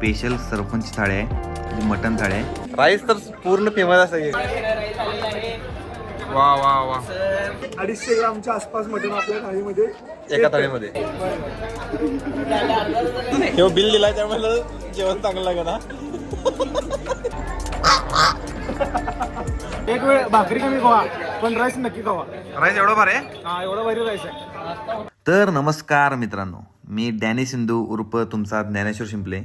Special sarpanch थाळी आहे, mutton थाळी आहे. राईस तर पूर्ण फेमस असेल. वा वा वा. 250 ग्रामच्या आसपास मटण आपल्या थाळीमध्ये एका थाळीमध्ये. हे बिल दिलाय त्यामुळे जेवण चांगलं लागेल ना. एक वेळ भाकरी कमी खावा पण राईस नक्की खावा. राईस एवढं भारी आहे. हा एवढा भारी राईस आहे. तर नमस्कार मित्रांनो, मी डॅनी सिंधू उर्फ तुमचा ज्ञानेश्वर शिंपले.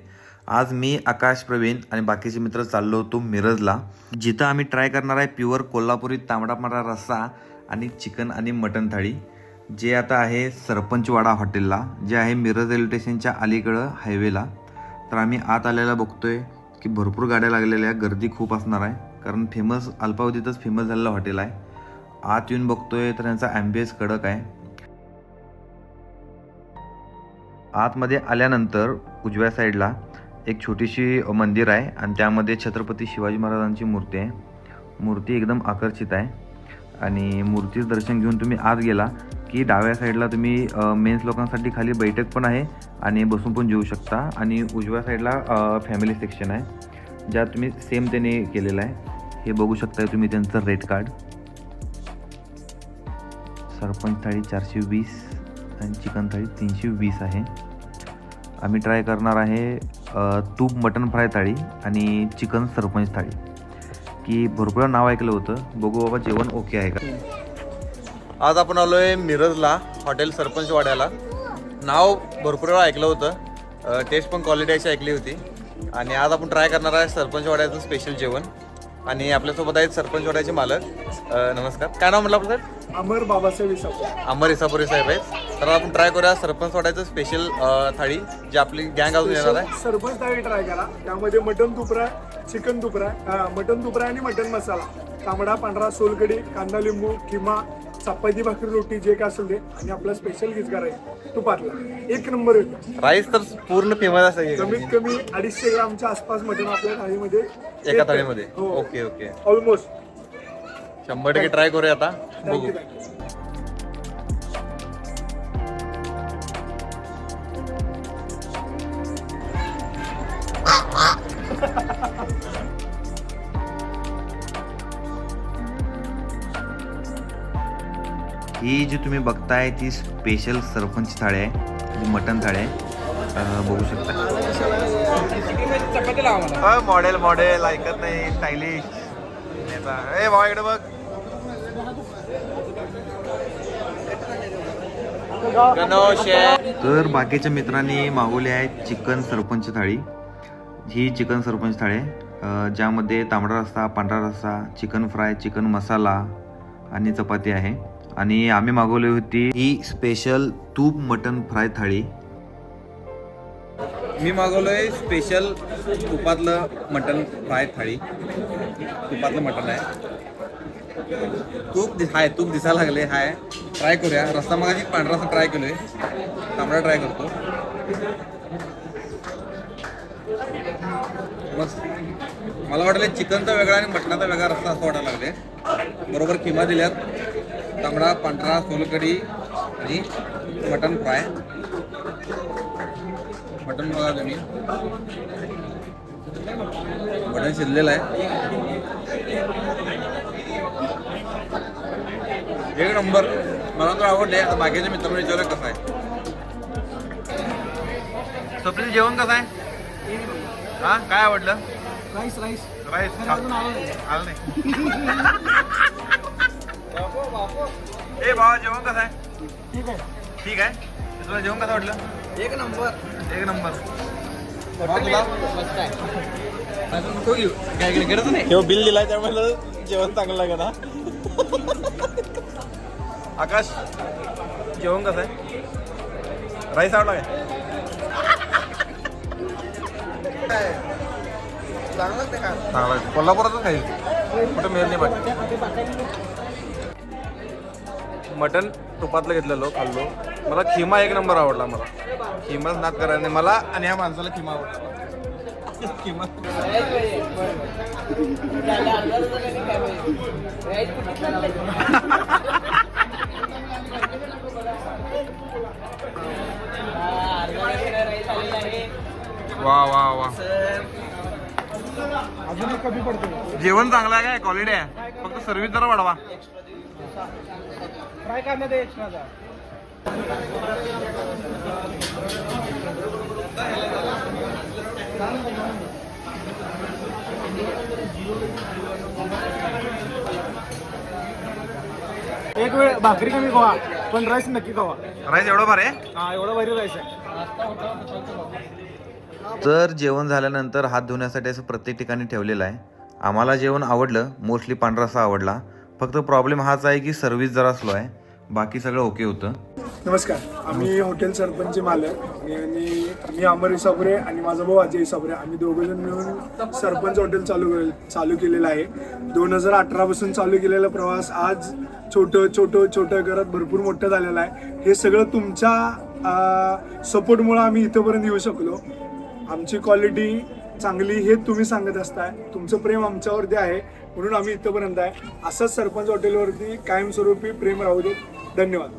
आज मी आकाश, प्रवीण आणि बाकीचे मित्र चाललो होतो मिरजला, जिथं आम्ही ट्राय करणार आहे प्युअर कोल्हापुरी तांबडा पांढरा रस्सा आणि चिकन आणि मटन थाळी, जे आता आहे सरपंचवाडा हॉटेलला, जे आहे मिरज रेल्वे स्टेशनच्या अलीकडं हायवेला. तर आम्ही आत आलेला बघतोय की भरपूर गाड्या लागलेल्या, गर्दी खूप असणार आहे, कारण फेमस अल्पावधीतच फेमस झालेलं हॉटेल आहे. आत येऊन बघतोय तर त्यांचा ॲम्बियन्स कडक आहे. आतमध्ये आल्यानंतर उजव्या साईडला एक छोटीशी मंदिर आहे आणि त्यामध्ये छत्रपती शिवाजी महाराजांची मूर्ती आहे. मूर्ती एकदम आकर्षित आहे आणि मूर्तीचं दर्शन घेऊन तुम्ही आत गेला की डाव्या साईडला तुम्ही मेन्स लोकांसाठी खाली बैठक पण आहे आणि बसून पण जेवू शकता. आणि उजव्या साईडला फॅमिली सेक्शन आहे, ज्यात तुम्ही सेम त्याने केलेलं आहे. हे बघू शकताय तुम्ही त्यांचं रेट कार्ड. सरपंच थाळी 420 आणि चिकन थाळी 320 आहे. आम्ही ट्राय करणार आहे तूप मटन फ्राय थाळी आणि चिकन सरपंच थाळी, की भरपूर नाव ऐकलं होतं. बघू बाबा जेवण ओके आहे का. आज आपण आलोय मिरजला हॉटेल सरपंच वाड्याला. नाव भरपूर वेळा ऐकलं होतं, टेस्ट पण क्वालिटी अशी ऐकली होती. आणि आज आपण ट्राय करणार आहे सरपंच वाड्याचं स्पेशल जेवण. आणि आपल्यासोबत आहेत सरपंच वाड्याचे मालक. नमस्कार, काय नाव म्हटलं आपलं सर? अमर बाबासाहेब इसापूर. अमर इसापुरे साहेब आहेत. तर आपण ट्राय करूया सरपंच वाड्याचं स्पेशल थाळी, जी आपली गँग अजून येणार आहे. सरपंच थाळी ट्राय करा. त्यामध्ये मटन तुपरा, चिकन तुपरा, मटन तुपरा आणि मटन मसाला, तांबडा पांढरा, सोलकढी, कांदा लिंबू, किमा, चपाती भाकरी रोटी, जे काय असेल ते, आणि आपला स्पेशल गिजगा राईस तुपातला एक नंबर येतो. राईस तर पूर्ण फेमस असेल. कमीत कमी 250 ग्रामच्या आसपास मटन आपल्या थाळीमध्ये एका थाळीमध्ये. हो. ओके ओके, ऑलमोस्ट 100% ट्राय करूया आता. बघू. ही जी तुम्ही बघताय ती स्पेशल सरपंच थाळी आहे, जी मटन थाळी आहे. बघू शकता. मॉडेल मॉडेल ऐकत नाही, स्टायलिश. ए भावा इकडे बघ. तर बाकीच्या मित्रांनी मागवली आहे चिकन सरपंच थाळी. ही चिकन सरपंच थाळी आहे, ज्यामध्ये तांबडा रस्सा, पांढरा रस्सा, चिकन फ्राय, चिकन मसाला आणि चपाती आहे. आणि आम्ही मागवली होती ही स्पेशल तूप मटन फ्राय थाळी. मी मागवलोय स्पेशल तुपातलं मटन फ्राय थाळी. तुपातलं मटन आहे, तूप दिसायला लागले. हाय, ट्राय करूया. रस्सा मगाशी पांढरा रस्सा ट्राय केलोय, तांबडा ट्राय करतो. मस्त. मला वाटलं चिकनचा वेगळा आणि मटणाचा वेगळा रस्सा असं वाटायला लागले. बरोबर किमा दिल्यात, तांबडा पांढरा, सोलकढी आणि मटन फ्राय. मटन बघा तुम्ही, मटन शिजलेलं आहे. एक नंबर. मला तर आवडले. आता बाकीच्या मित्रांना विचारलं कसं आहे. स्वप्नील जेवण कसं आहे? हा, काय आवडलं? राईस राईस राईस आलं नाही. ए भावा, जेवण कसं आहे? ठीक आहे. ठीक आहे. तुला जेवण कसं वाटलं? एक नंबर. एक नंबर. हे बिल दिलाय त्यामुळे जेवण चांगलं लागेल ना. आकाश, जेवण कसं आहे? राईस आवडला काय? चांगला. कोल्हापुरातच खायचं, कुठं मिळत नाही. बाकी मटन तुपातलं घेतलेलो, खाल्लो. मला खिमा एक नंबर आवडला. मला खिमाच नाद करायला नाही मला, आणि ह्या माणसाला खिमा आवडला. खिमा वा वा वा. अजून एक कमी पडतो. जेवण चांगलं आहे काय, क्वालिटी आहे, फक्त सर्व्हिस जरा वाढवा. फ्राय करण्यात एक्स्ट्रा. एक वेळ भाकरी कमी खावा पण राईस नक्की खावा. राईस एवढं भारी आहे. हा एवढा भारी राईस आहे. तर जेवण झाल्यानंतर हात धुण्यासाठी असं प्रत्येक ठिकाणी ठेवलेलं आहे. आम्हाला जेवण आवडलं, मोस्टली पांढरा रस्सा आवडला. फक्त प्रॉब्लेम हाच आहे की सर्व्हिस जरा स्लो आहे, बाकी सगळं ओके होतं. नमस्कार, आम्ही हॉटेल सरपंच मालक आणि मी अमर इसापुरे आणि माझा भाऊ अजय इसापुरे, आम्ही दोघंजण मिळून सरपंच हॉटेल चालू केलेलं आहे. 2018 पासून चालू केलेला प्रवास आज छोटं करत भरपूर मोठं झालेलं आहे. हे सगळं तुमच्या सपोर्टमुळे आम्ही इथंपर्यंत येऊ शकलो. आमची क्वालिटी चांगली हे तुम्ही सांगत असताय, तुमचं प्रेम आमच्यावरती आहे म्हणून आम्ही इथंपर्यंत आहे. असंच सरपंच हॉटेलवरती कायमस्वरूपी प्रेम राहू दे. धन्यवाद.